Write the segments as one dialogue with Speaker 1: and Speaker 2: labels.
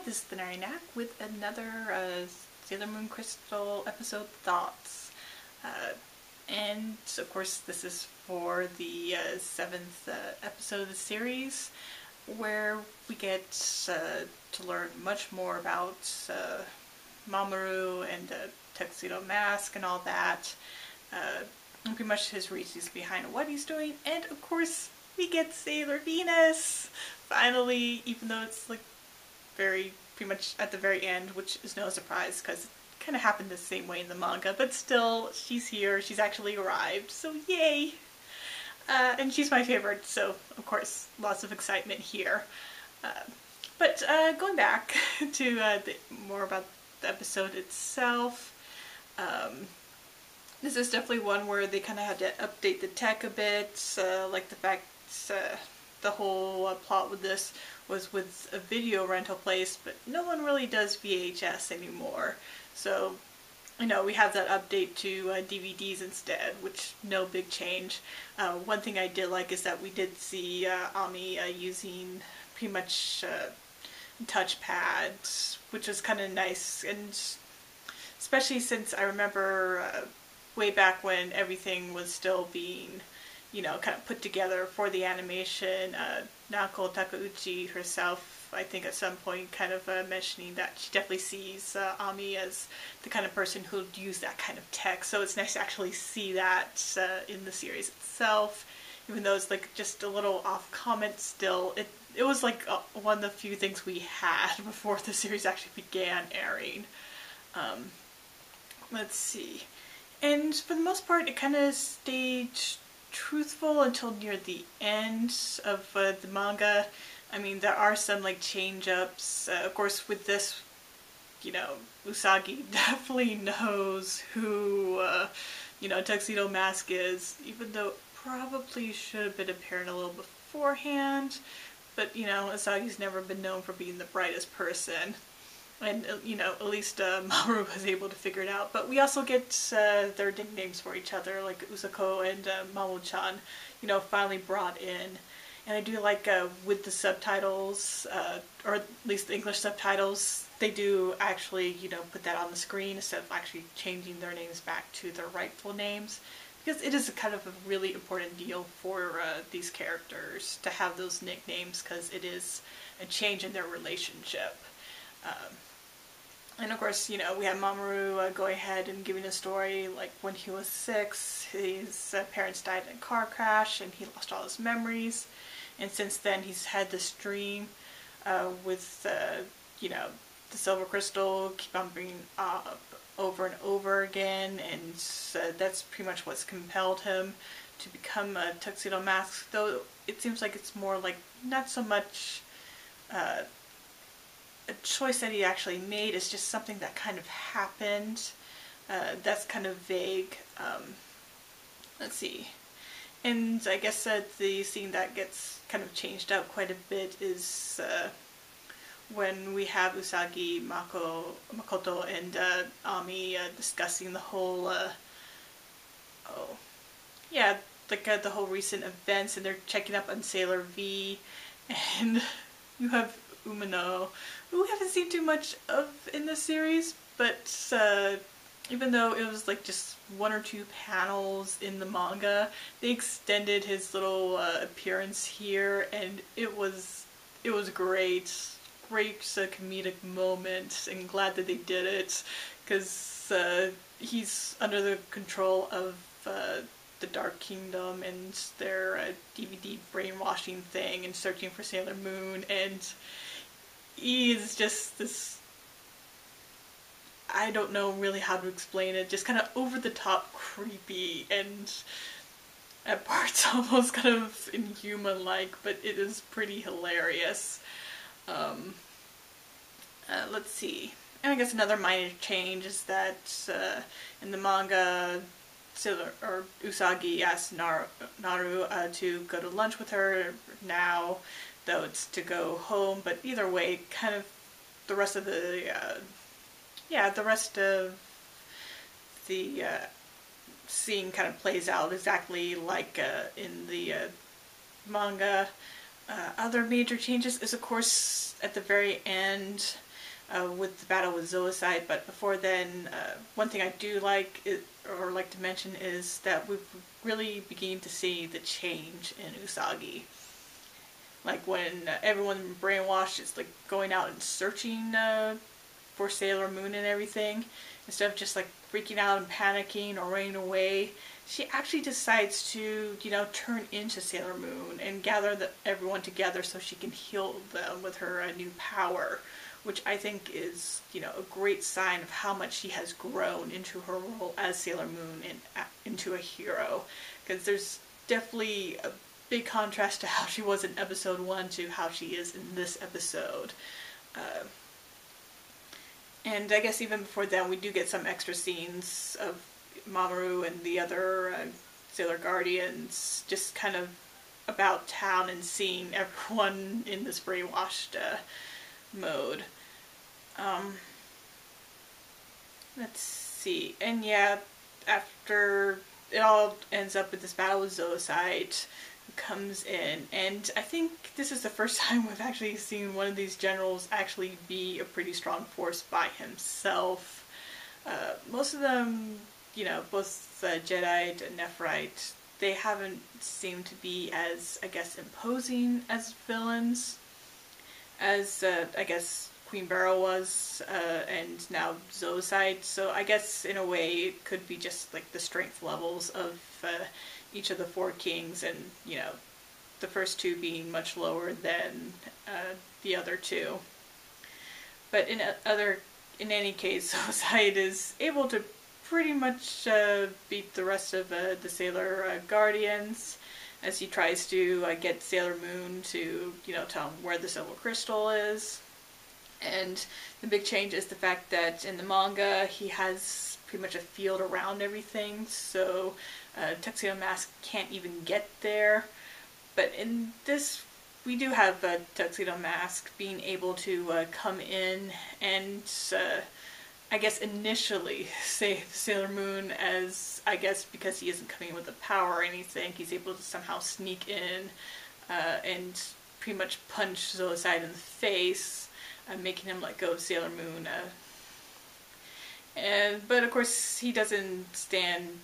Speaker 1: this is the Narinak with another Sailor Moon Crystal episode thoughts. And of course this is for the 7th episode of the series, where we get to learn much more about Mamaroo and Tuxedo Mask and all that. And pretty much his reasons behind what he's doing. And of course we get Sailor Venus! Finally, even though it's like pretty much at the very end, which is no surprise because it kind of happened the same way in the manga, but still, she's here, she's actually arrived, so yay! And she's my favorite, so of course, lots of excitement here. But going back to more about the episode itself, this is definitely one where they kind of had to update the tech a bit, like the fact the whole plot with this was with a video rental place, but no one really does VHS anymore. So, you know, we have that update to DVDs instead, which no big change. One thing I did like is that we did see Ami using pretty much touchpads, which was kind of nice, and especially since I remember way back when everything was still being, you know, kind of put together for the animation. Naoko Takeuchi herself, I think at some point, kind of mentioning that she definitely sees Ami as the kind of person who'd use that kind of tech. So it's nice to actually see that in the series itself, even though it's like just a little off comment. Still, it was like one of the few things we had before the series actually began airing. Let's see, and for the most part, it kind of stayed truthful until near the end of the manga. I mean, there are some like change-ups. Of course, with this, you know, Usagi definitely knows who, you know, Tuxedo Mask is, even though it probably should have been apparent a little beforehand. But, you know, Usagi's never been known for being the brightest person. And, you know, at least Mamoru was able to figure it out. But we also get their nicknames for each other, like Usako and Mamo-chan, you know, finally brought in. And I do like with the subtitles, or at least the English subtitles, they do actually, you know, put that on the screen instead of actually changing their names back to their rightful names. Because it is a kind of a really important deal for these characters to have those nicknames, because it is a change in their relationship. And of course, you know, we have Mamaroo going ahead and giving a story like when he was 6, his parents died in a car crash and he lost all his memories. And since then he's had this dream with, you know, the silver crystal keep on bringing up over and over again, and that's pretty much what's compelled him to become a Tuxedo Mask, though it seems like it's more like not so much a choice that he actually made, is just something that kind of happened. That's kind of vague. Let's see. And I guess the scene that gets kind of changed up quite a bit is when we have Usagi, Makoto, and Ami discussing the whole, the whole recent events, and they're checking up on Sailor V, and you have Lumino, who we haven't seen too much of in this series, but even though it was like just 1 or 2 panels in the manga, they extended his little appearance here, and it was great. Great comedic moment, and glad that they did it, because he's under the control of the Dark Kingdom and their DVD brainwashing thing, and searching for Sailor Moon, and he is just this, I don't know really how to explain it, just kind of over the top creepy, and at parts almost kind of inhuman like, but it is pretty hilarious. Let's see. And I guess another minor change is that in the manga, Usagi asked Naru to go to lunch with her now, though it's to go home. But either way, kind of the rest of the scene kind of plays out exactly like in the manga. Other major changes is, of course, at the very end, with the battle with Zoicide. But before then, one thing I do like or like to mention is that we've really beginning to see the change in Usagi. Like when everyone brainwashed is like going out and searching for Sailor Moon and everything, instead of just like freaking out and panicking or running away, she actually decides to, turn into Sailor Moon and gather everyone together so she can heal them with her new power, which I think is, a great sign of how much she has grown into her role as Sailor Moon and into a hero. Because there's definitely a big contrast to how she was in episode 1 to how she is in this episode. And I guess even before then, we do get some extra scenes of Mamaroo and the other Sailor Guardians just kind of about town and seeing everyone in this brainwashed mode. Let's see. And yeah, after it all ends up with this battle with Zoicide, who comes in, and I think this is the first time we've actually seen one of these generals actually be a pretty strong force by himself. Most of them, both Jedi and Nephrite, they haven't seemed to be as, I guess, imposing as villains as, I guess, Queen Beryl was, and now Zoicide. So I guess in a way it could be just like the strength levels of each of the 4 kings, and the first 2 being much lower than the other 2. But in any case, Zoicide is able to pretty much beat the rest of the Sailor Guardians, as he tries to get Sailor Moon to tell him where the Silver Crystal is. And the big change is the fact that in the manga he has pretty much a field around everything, so Tuxedo Mask can't even get there. But in this, we do have Tuxedo Mask being able to come in and, I guess, initially save Sailor Moon, as, I guess, because he isn't coming with the power or anything, he's able to somehow sneak in and pretty much punch Zoicide in the face, making him let go of Sailor Moon. But of course, he doesn't stand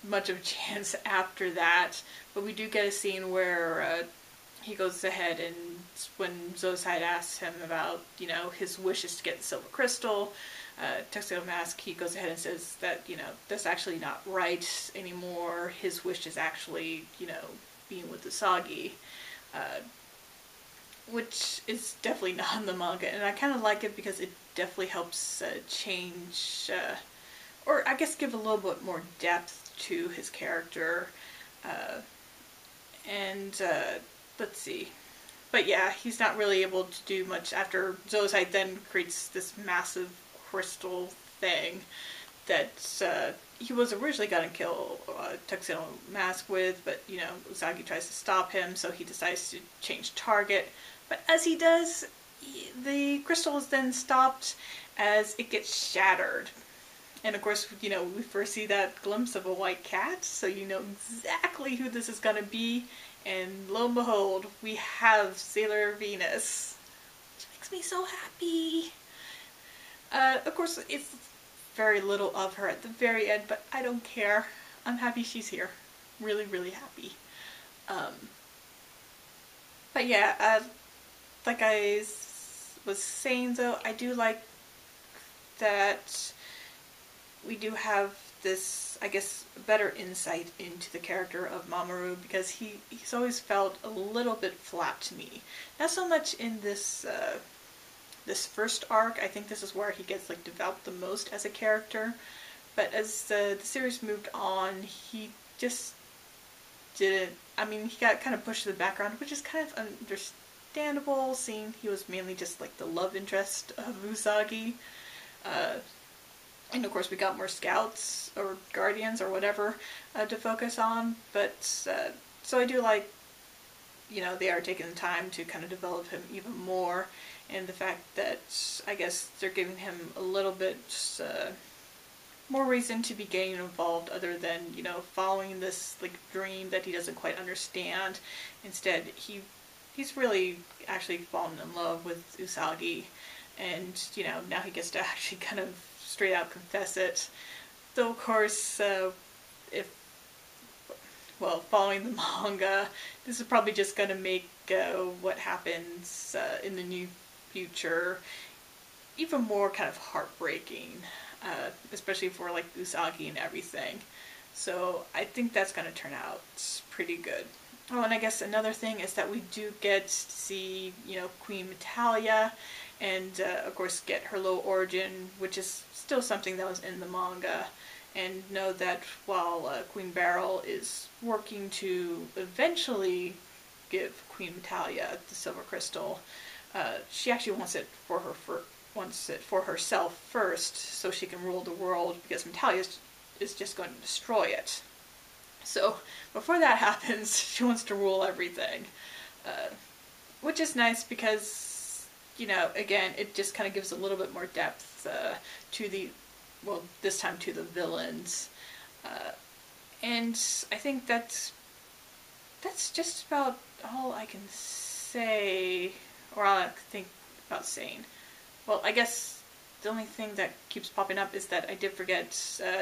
Speaker 1: much of a chance after that. But we do get a scene where he goes ahead, and when Zoicide asks him about, his wishes to get the Silver Crystal, Tuxedo Mask, he goes ahead and says that, that's actually not right anymore. His wish is actually, being with Usagi. Which is definitely not in the manga, and I kind of like it because it definitely helps change, or I guess give a little bit more depth to his character. Let's see. But yeah, he's not really able to do much after Zoicide then creates this massive crystal thing that he was originally going to kill Tuxedo Mask with, but, Usagi tries to stop him, so he decides to change target. But as he does, the crystal is then stopped as it gets shattered. And of course, we first see that glimpse of a white cat, so you know exactly who this is going to be. And lo and behold, we have Sailor Venus, which makes me so happy. Of course, it's very little of her at the very end, but I don't care. I'm happy she's here. Really, really happy. But yeah, like I was saying though, I do like that we do have this, I guess, better insight into the character of Mamaroo, because he's always felt a little bit flat to me. Not so much in this this first arc. I think this is where he gets developed the most as a character. But as the series moved on, he just didn't. I mean, he got kind of pushed to the background, which is kind of understandable, seeing he was mainly just the love interest of Usagi. And of course, we got more scouts or guardians or whatever to focus on. But so I do like, they are taking the time to kind of develop him even more, and the fact that I guess they're giving him a little bit more reason to be getting involved, other than following this dream that he doesn't quite understand. Instead, he's really actually fallen in love with Usagi, and you know, now he gets to actually kind of straight out confess it. Though of course, if well, following the manga, this is probably just going to make what happens in the new future even more kind of heartbreaking, especially for like Usagi and everything. So I think that's going to turn out pretty good. Oh, and I guess another thing is that we do get to see, you know, Queen Metalia, and of course get her low origin, which is still something that was in the manga. And know that while Queen Beryl is working to eventually give Queen Metalia the silver crystal, she actually wants it for herself first, so she can rule the world, because Metalia is just going to destroy it. So before that happens, she wants to rule everything, which is nice because, you know, again, it just kind of gives a little bit more depth to the, well, this time to the villains, and I think that's just about all I can say, or all I think about saying. Well, I guess the only thing that keeps popping up is that I did forget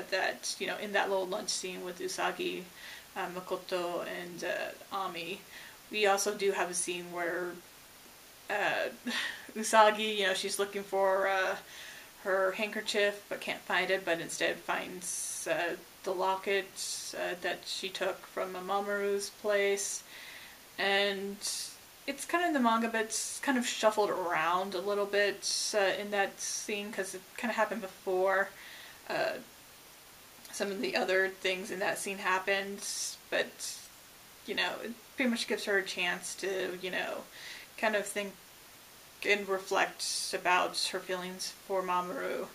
Speaker 1: that, you know, in that little lunch scene with Usagi, Makoto, and Ami, we also do have a scene where Usagi, you know, she's looking for her handkerchief but can't find it, but instead finds the locket that she took from Mamaroo's place. And it's kind of in the manga, but it's kind of shuffled around a little bit in that scene, because it kind of happened before some of the other things in that scene happened. But, you know, it pretty much gives her a chance to, you know, kind of think and reflect about her feelings for Mamaroo.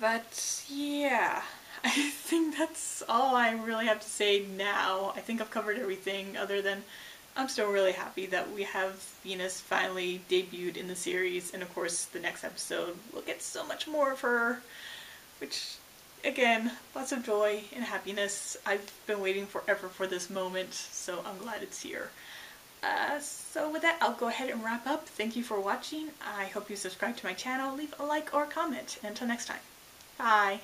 Speaker 1: But yeah, I think that's all I really have to say now. I think I've covered everything, other than I'm still really happy that we have Venus finally debuted in the series, and of course the next episode we'll get so much more of her, which, again, lots of joy and happiness. I've been waiting forever for this moment, so I'm glad it's here. So with that, I'll go ahead and wrap up. Thank you for watching. I hope you subscribe to my channel, leave a like or a comment, and until next time, bye!